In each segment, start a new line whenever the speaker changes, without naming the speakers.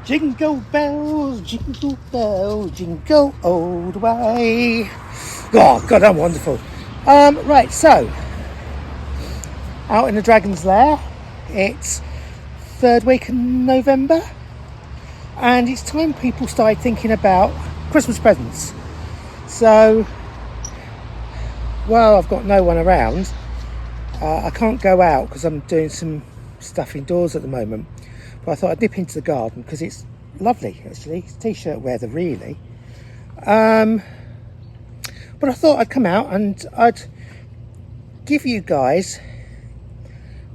Jingle bells, jingle all the way. Oh, God, I'm wonderful. Right, so, out in the Dragon's Lair, it's third week in November, and it's time people started thinking about Christmas presents. So, while I've got no one around, I can't go out because I'm doing some stuff indoors at the moment. But I thought I'd nip into the garden because it's lovely, actually. It's t-shirt weather, really. But I thought I'd come out and I'd give you guys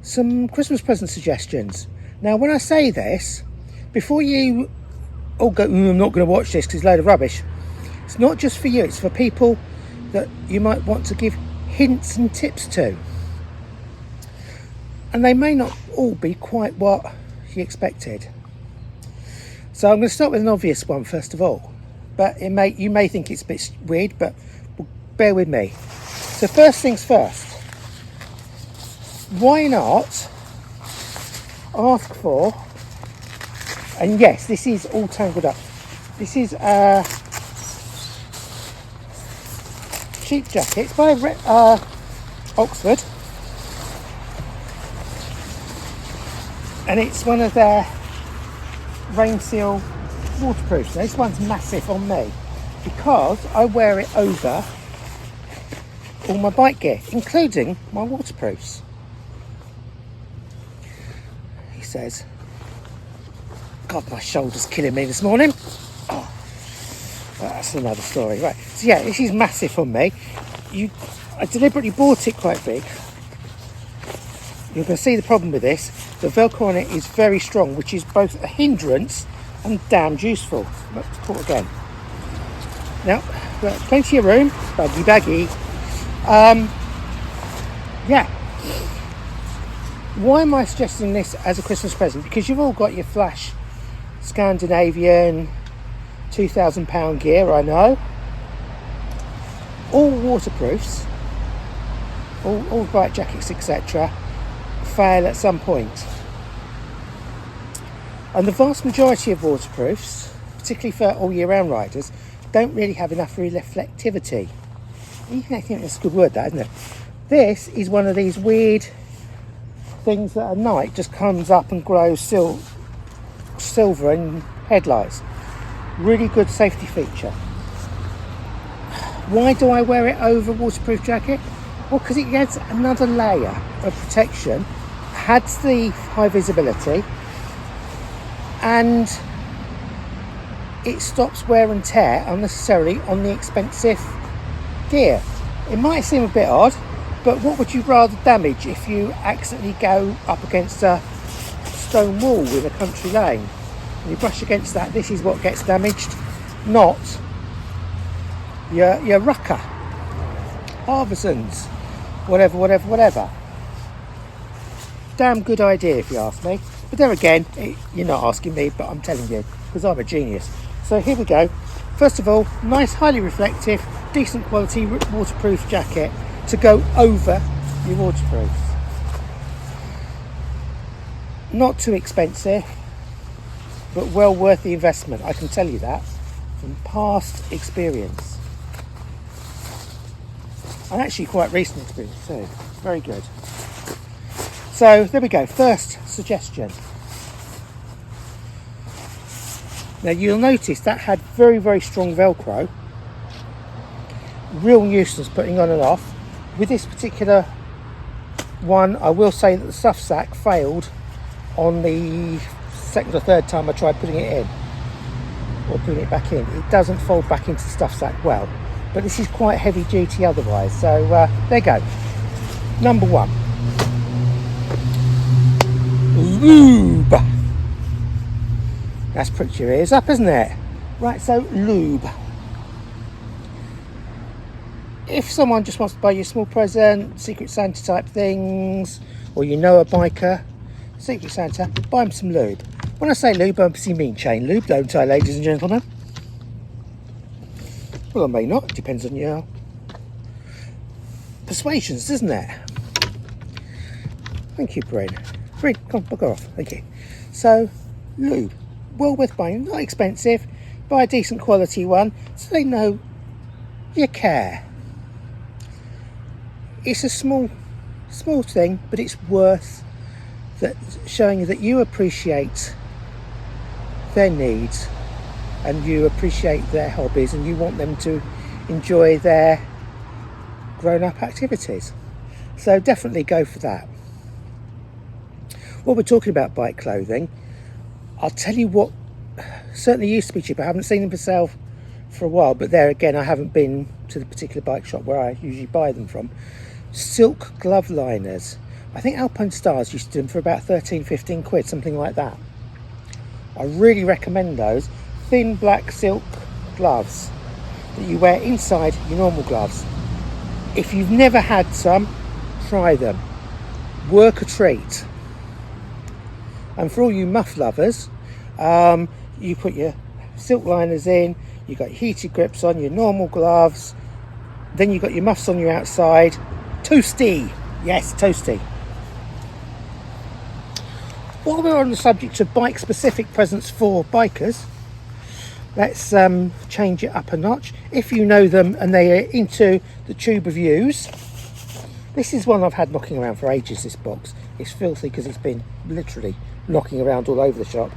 some Christmas present suggestions. Now, when I say this, before you all go, I'm not going to watch this because it's a load of rubbish. It's not just for you, it's for people that you might want to give hints and tips to. And they may not all be quite what you expected. So I'm going to start with an obvious one first of all, but you may think it's a bit weird, but bear with me. So first things first, why not ask for, and yes, this is all tangled up, this is cheap jackets by Oxford, and it's one of their rain seal waterproofs. Now, this one's massive on me because I wear it over all my bike gear, including my waterproofs. He says, God, my shoulder's killing me this morning. Oh, that's another story. Right, so yeah, this is massive on me. I deliberately bought it quite big. You're going to see the problem with this. The Velcro on it is very strong, which is both a hindrance and damned useful. Let's put again. Now, we've got plenty of room. Baggy. Yeah. Why am I suggesting this as a Christmas present? Because you've all got your flash Scandinavian £2,000 gear, I know. All waterproofs, all bike jackets, etc. fail at some point. And the vast majority of waterproofs, particularly for all year round riders, don't really have enough reflectivity. I think that's a good word, that, isn't it? This is one of these weird things that at night just comes up and glows silver in headlights. Really good safety feature. Why do I wear it over a waterproof jacket? Well, because it adds another layer of protection, adds the high visibility, and it stops wear and tear unnecessarily on the expensive gear. It might seem a bit odd, but what would you rather damage if you accidentally go up against a stone wall in a country lane? And you brush against that, this is what gets damaged, not your rucker, Harbisons, whatever. Damn good idea if you ask me. But there again, you're not asking me, but I'm telling you, because I'm a genius. So here we go. First of all, nice, highly reflective, decent quality waterproof jacket to go over your waterproofs. Not too expensive, but well worth the investment. I can tell you that from past experience. And actually quite recent experience too. Very good. So there we go, first suggestion. Now you'll notice that had very, very strong Velcro. Real nuisance putting on and off. With this particular one, I will say that the stuff sack failed on the second or third time I tried putting it in. Or putting it back in. It doesn't fold back into the stuff sack well. But this is quite heavy duty otherwise. So there you go. Number one. Lube. That's pricked your ears up, isn't it? Right, so lube. If someone just wants to buy you a small present, Secret Santa type things, or you know a biker, Secret Santa, buy them some lube. When I say lube, I obviously mean chain lube, don't I, ladies and gentlemen? Well, I may not, it depends on your persuasions, doesn't it? Thank you, Bryn. Bryn, come on, bugger off, thank you. So, lube. well worth buying. Not expensive. Buy a decent quality one so they know you care. It's a small thing, but it's worth that, showing that you appreciate their needs and you appreciate their hobbies and you want them to enjoy their grown-up activities. So definitely go for that. While we're talking about bike clothing, I'll tell you what certainly used to be cheap. I haven't seen them for sale for a while, but there again, I haven't been to the particular bike shop where I usually buy them from. Silk glove liners. I think Alpinestars used to do them for about 13-15 quid, something like that. I really recommend those. Thin black silk gloves that you wear inside your normal gloves. If you've never had some, try them. Work a treat. And for all you muff lovers, you put your silk liners in, you've got heated grips on, your normal gloves, then you've got your muffs on your outside. Toasty! Yes, toasty. While we're on the subject of bike-specific presents for bikers, let's change it up a notch. If you know them and they are into the tube reviews, this is one I've had knocking around for ages, this box. It's filthy because it's been literally knocking around all over the shop.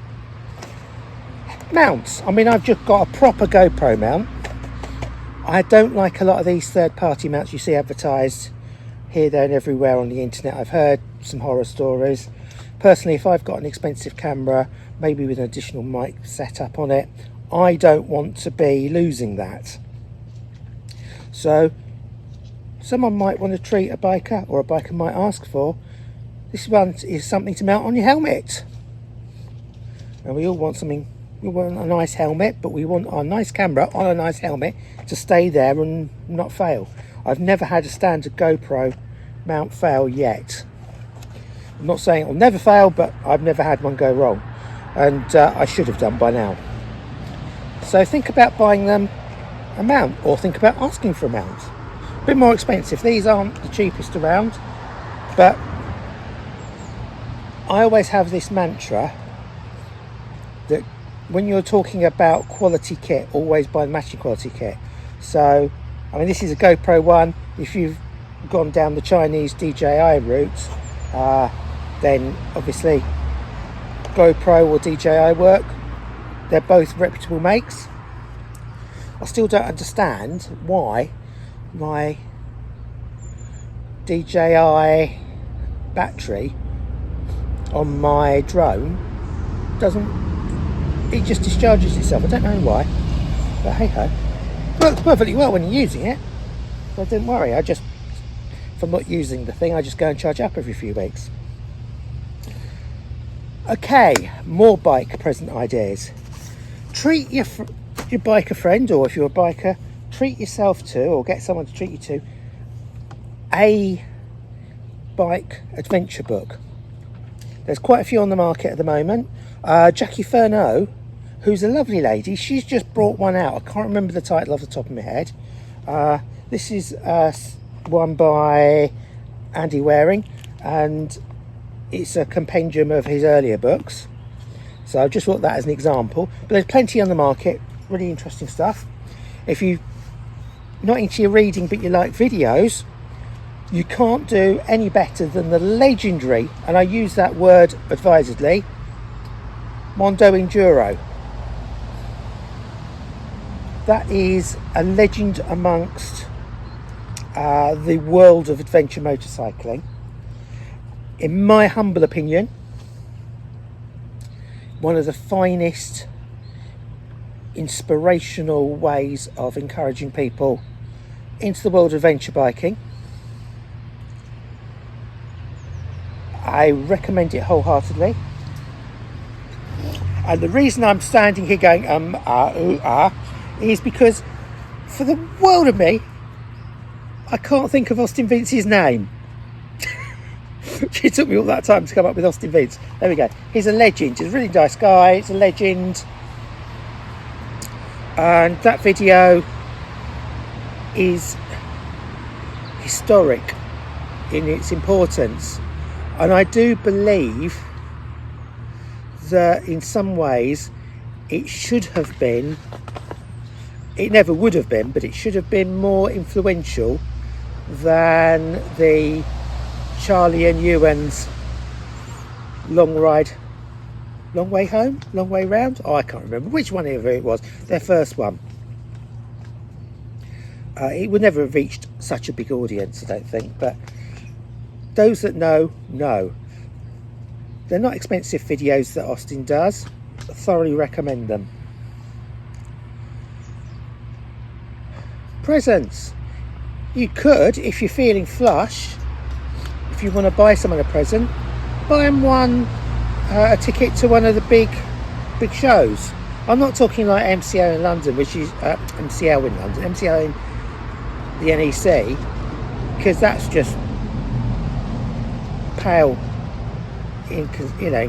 Mounts. I mean, I've just got a proper GoPro mount. I don't like a lot of these third-party mounts you see advertised here, there and everywhere on the internet. I've heard some horror stories. Personally, if I've got an expensive camera, maybe with an additional mic setup on it, I don't want to be losing that. So someone might want to treat a biker, or a biker might ask for, this one is something to mount on your helmet. And we all want something. We want a nice helmet, but we want our nice camera on a nice helmet to stay there and not fail. I've never had a standard GoPro mount fail yet. I'm not saying it'll never fail, but I've never had one go wrong. And I should have done by now. So think about buying them a mount, or think about asking for a mount. A bit more expensive. These aren't the cheapest around, but I always have this mantra that when you're talking about quality kit, always buy the matching quality kit. So, I mean, this is a GoPro one. If you've gone down the Chinese DJI route, then obviously GoPro or DJI work. They're both reputable makes. I still don't understand why my DJI battery on my drone it just discharges itself. I don't know why, but hey ho, works perfectly well when you're using it, so don't worry. If I'm not using the thing, I just go and charge up every few weeks. Okay, more bike present ideas. Treat your biker friend, or if you're a biker, treat yourself to, or get someone to treat you to, a bike adventure book. There's quite a few on the market at the moment. Jackie Furneaux, who's a lovely lady, she's just brought one out. I can't remember the title off the top of my head. This is one by Andy Waring, and it's a compendium of his earlier books. So I've just brought that as an example. But there's plenty on the market, really interesting stuff. If you're not into your reading but you like videos, you can't do any better than the legendary, and I use that word advisedly, Mondo Enduro. That is a legend amongst the world of adventure motorcycling. In my humble opinion, one of the finest inspirational ways of encouraging people into the world of adventure biking. I recommend it wholeheartedly. And the reason I'm standing here going is because, for the world of me, I can't think of Austin Vince's name. It took me all that time to come up with Austin Vince. There we go. He's a legend. He's a really nice guy. He's a legend. And that video is historic in its importance. And I do believe that in some ways it should have been, it never would have been, but it should have been more influential than the Charlie and Ewan's Long Way Home, Long Way Round. Oh, I can't remember which one ever it was. Their first one. It would never have reached such a big audience, I don't think. But those that know. They're not expensive videos that Austin does. I thoroughly recommend them. Presents. You could, if you're feeling flush, if you want to buy someone a present, buy them a ticket to one of the big shows. I'm not talking like MCO in London, which is MCL in London, MCO in the NEC, because that's just pale in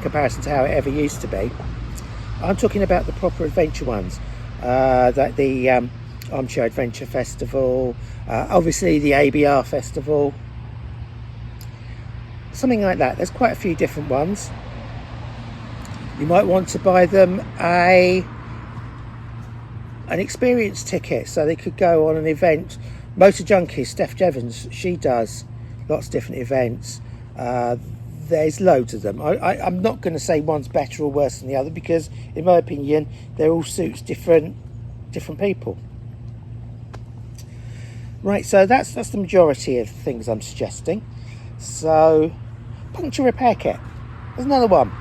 comparison to how it ever used to be. I'm talking about the proper adventure ones, like the Armchair Adventure Festival, obviously the ABR Festival, something like that. There's quite a few different ones. You might want to buy them an experience ticket so they could go on an event. Motor Junkies, Steph Jevons, she does lots of different events. There's loads of them. I'm not going to say one's better or worse than the other, because in my opinion they all suits different people. Right, so that's the majority of things I'm suggesting. So, puncture repair kit, there's another one.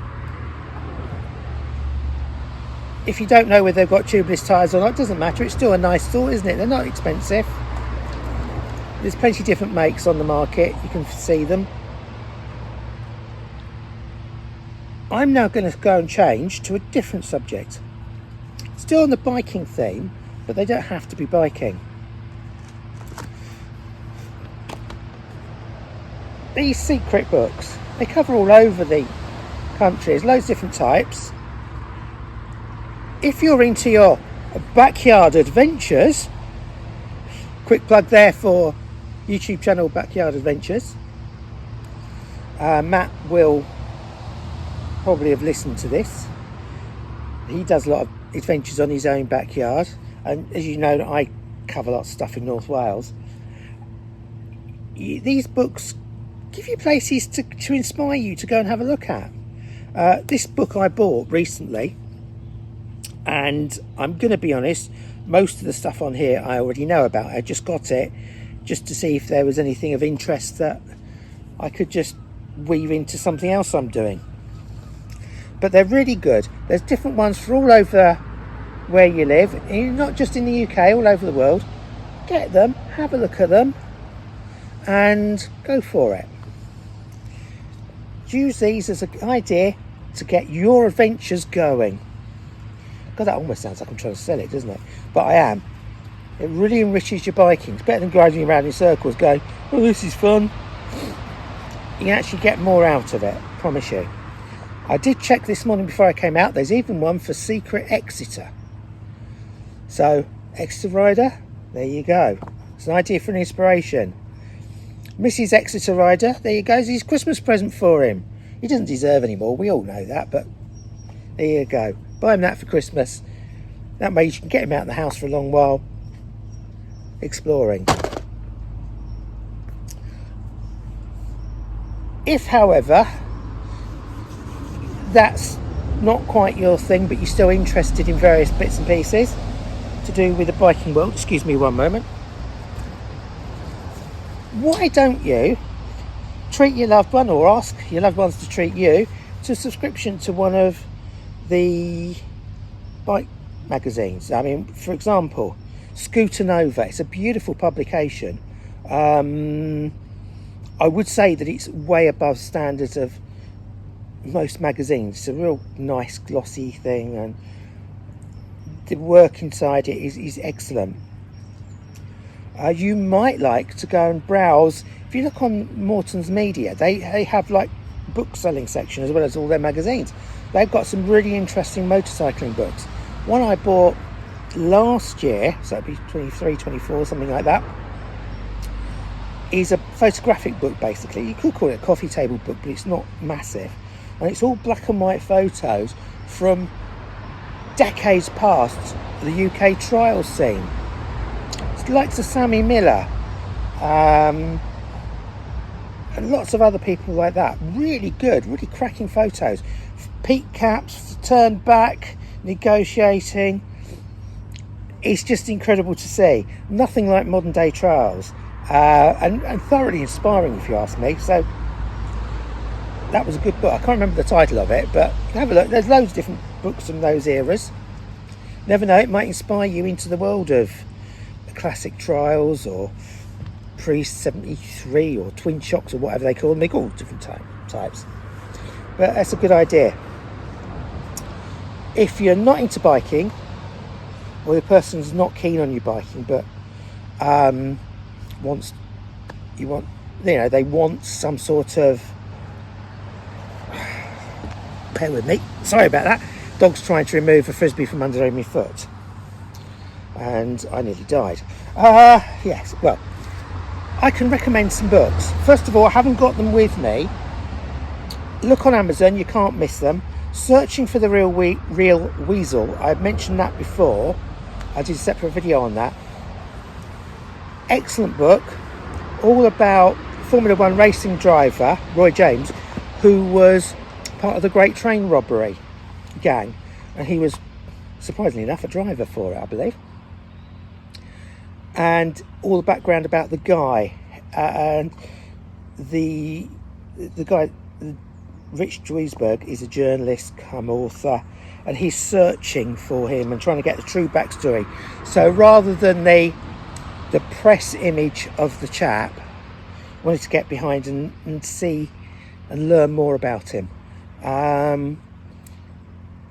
If you don't know whether they've got tubeless tyres or not, it doesn't matter, it's still a nice thought, isn't it? They're not expensive. There's plenty of different makes on the market, you can see them. I'm now going to go and change to a different subject. Still on the biking theme, but they don't have to be biking. These secret books, they cover all over the country. There's loads of different types. If you're into your backyard adventures, quick plug there for YouTube channel Backyard Adventures. Matt will probably have listened to this. He does a lot of adventures on his own backyard, and as you know, I cover a lot of stuff in North Wales. These books give you places to inspire you to go and have a look at. This book I bought recently, and I'm going to be honest, most of the stuff on here I already know about. I just got it just to see if there was anything of interest that I could just weave into something else I'm doing. But they're really good. There's different ones for all over where you live, not just in the UK, all over the world. Get them, have a look at them, and go for it. Use these as an idea to get your adventures going. God, that almost sounds like I'm trying to sell it, doesn't it? But I am. It really enriches your biking. It's better than driving around in circles going, oh, this is fun. You can actually get more out of it, promise you. I did check this morning before I came out. There's even one for Secret Exeter. So, Exeter rider, there you go. It's an idea for an inspiration. Mrs. Exeter rider, there you go. It's his Christmas present for him. He doesn't deserve any more. We all know that, but there you go. Buy him that for Christmas. That way you can get him out of the house for a long while exploring. If, however, that's not quite your thing, but you're still interested in various bits and pieces to do with the biking world, excuse me one moment, why don't you treat your loved one, or ask your loved ones to treat you, to a subscription to one of the bike magazines? I mean, for example, Scooter Nova. It's a beautiful publication. I would say that it's way above standards of most magazines. It's a real nice glossy thing, and the work inside it is excellent. You might like to go and browse. If you look on Morton's Media, they have like book selling section as well as all their magazines. They've got some really interesting motorcycling books. One I bought last year, so it'd be 23, 24, something like that, is a photographic book basically. You could call it a coffee table book, but it's not massive. And it's all black and white photos from decades past the UK trial scene. It's like to Sammy Miller, and lots of other people like that. Really good, really cracking photos. Peak caps, turned back, negotiating. It's just incredible to see. Nothing like modern day trials, and thoroughly inspiring, if you ask me. So that was a good book. I can't remember the title of it, but have a look. There's loads of different books from those eras. Never know, it might inspire you into the world of classic trials, or pre-73, or twin shocks, or whatever they call them. They call different types. But that's a good idea. If you're not into biking, or the person's not keen on you biking, but they want some sort of, bear with me, sorry about that, dog's trying to remove a frisbee from under my foot and I nearly died. Yes, well, I can recommend some books. First of all, I haven't got them with me. Look on Amazon, you can't miss them. Searching for the Real Weasel, I've mentioned that before. I did a separate video on that. Excellent book, all about Formula One racing driver Roy James, who was part of the Great Train Robbery gang, and he was, surprisingly enough, a driver for it, I believe. And all the background about the guy, and the guy, Rich Duisberg, is a journalist come author, and he's searching for him and trying to get the true backstory. So rather than the press image of the chap, I wanted to get behind and see and learn more about him.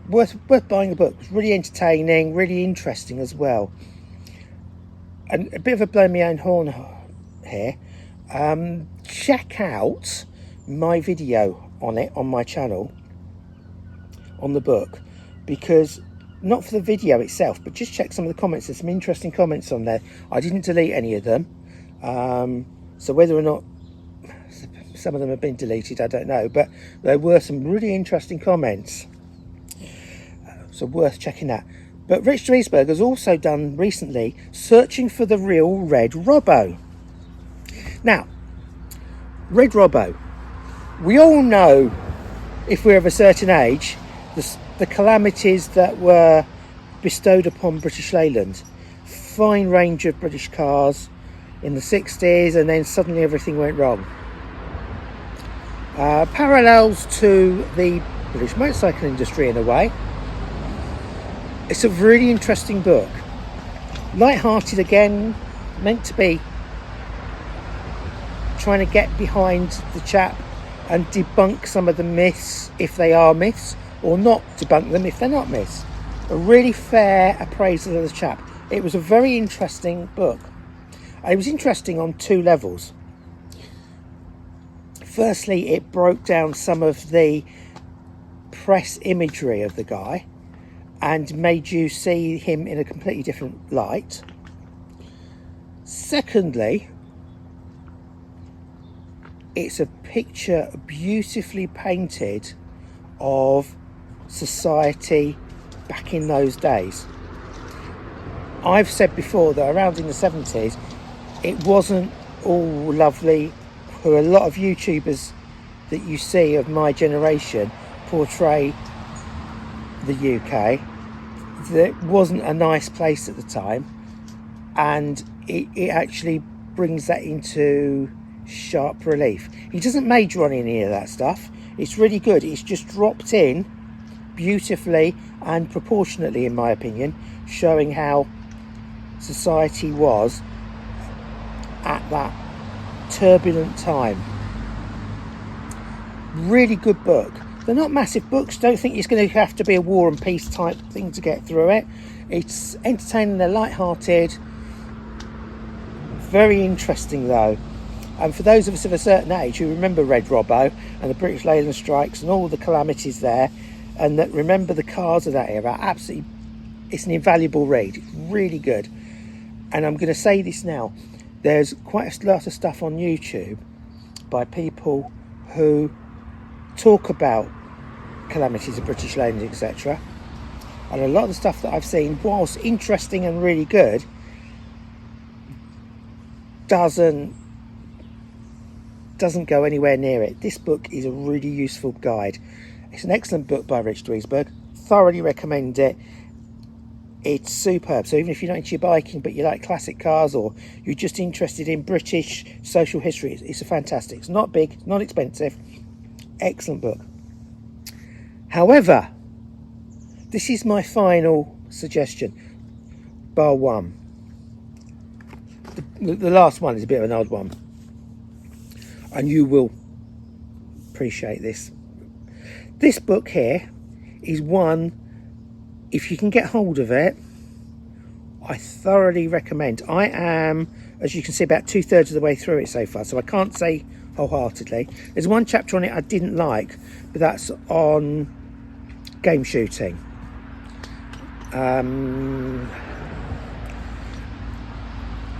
Worth buying a book. It's really entertaining, really interesting as well. And a bit of a blow my own horn here. Check out my video on it on my channel on the book, because not for the video itself, but just check some of the comments. There's some interesting comments on there. I didn't delete any of them, so whether or not some of them have been deleted, I don't know, but there were some really interesting comments, so worth checking that. But Rich Duisberg has also done recently Searching for the Real Red Robbo. Now, Red Robbo, we all know, if we're of a certain age, the calamities that were bestowed upon British Leyland. Fine range of British cars in the 60s, and then suddenly everything went wrong. Parallels to the British motorcycle industry in a way. It's a really interesting book. Light-hearted again, meant to be trying to get behind the chap and debunk some of the myths, if they are myths, or not debunk them if they're not myths. A really fair appraisal of the chap. It was a very interesting book. It was interesting on two levels. Firstly, it broke down some of the press imagery of the guy and made you see him in a completely different light. Secondly, it's a picture beautifully painted of society back in those days. I've said before that around in the 70s, it wasn't all lovely. Who a lot of YouTubers that you see of my generation portray the UK. That wasn't a nice place at the time, and it actually brings that into sharp relief. He doesn't major on any of that stuff. It's really good. It's just dropped in beautifully and proportionately, in my opinion, showing how society was at that turbulent time. Really good book. They're not massive books. Don't think it's going to have to be a war and peace type thing to get through it. It's entertaining, they're light-hearted, very interesting though. And for those of us of a certain age who remember Red Robbo and the British Leyland strikes and all the calamities there, and that remember the cars of that era, absolutely, it's an invaluable read. It's really good. And I'm going to say this now, there's quite a lot of stuff on YouTube by people who talk about calamities of British Leyland, etc. And a lot of the stuff that I've seen, whilst interesting and really good, doesn't go anywhere near it. This book is a really useful guide. It's an excellent book by Rich Duisberg. Thoroughly recommend it. It's superb. So even if you're not into your biking but you like classic cars, or you're just interested in British social history, it's a fantastic. It's not big, not expensive. Excellent book. However, this is my final suggestion, bar one. The last one is a bit of an odd one, and you will appreciate this. This book here is one, if you can get hold of it, I thoroughly recommend. I am, as you can see, about 2/3 of the way through it so far, so I can't say wholeheartedly. There's one chapter on it I didn't like, but that's on game shooting.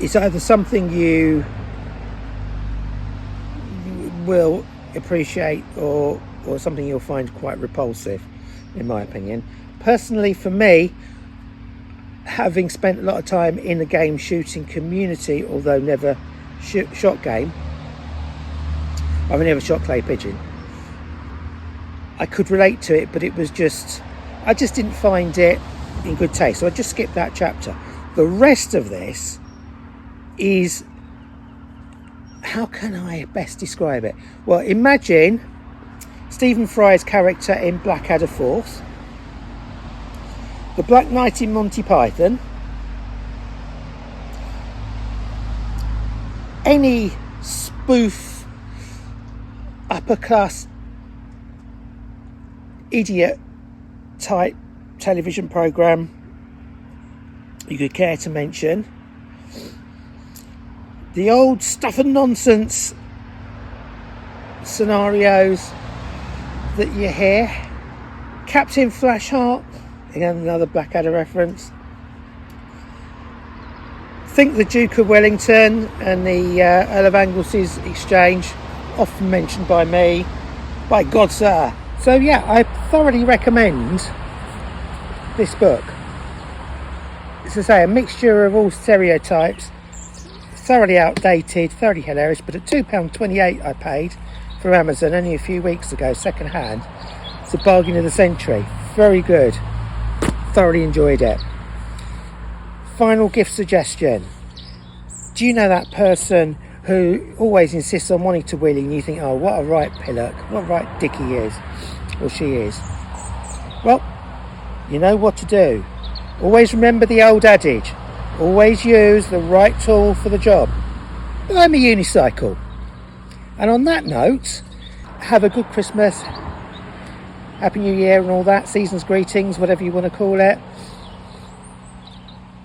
It's either something you will appreciate or something you'll find quite repulsive, in my opinion. Personally, for me, having spent a lot of time in the game shooting community, although never shot game, I've never shot clay pigeon, I could relate to it, but it was just, I just didn't find it in good taste, so I just skipped that chapter. The rest of this is, how can I best describe it? Well, imagine Stephen Fry's character in Blackadder Fourth, the Black Knight in Monty Python, any spoof upper class idiot type television program you could care to mention, the old stuff and nonsense scenarios that you hear, Captain Flashheart, again another Blackadder reference, think the Duke of Wellington and the Earl of Anglesey's exchange, often mentioned by me, by God sir. So yeah, I thoroughly recommend this book. As I say, a mixture of all stereotypes, thoroughly outdated, thoroughly hilarious, but at £2.28 I paid for Amazon only a few weeks ago, second hand. It's a bargain of the century. Very good. Thoroughly enjoyed it. Final gift suggestion. Do you know that person who always insists on wanting to wheelie and you think, oh, what a right pillock, what a right dick he is, or she is? Well, you know what to do. Always remember the old adage, always use the right tool for the job. Buy me a unicycle. And on that note, have a good Christmas, Happy New Year and all that, season's greetings, whatever you want to call it.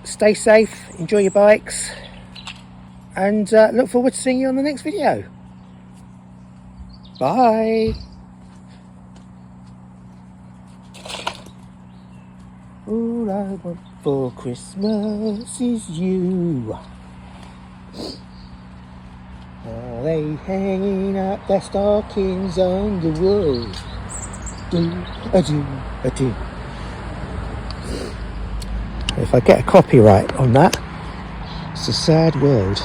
Stay safe, enjoy your bikes, and look forward to seeing you on the next video. Bye. All I want for Christmas is you. Are they hanging up their stockings on the wall? Do. If I get a copyright on that, it's a sad world.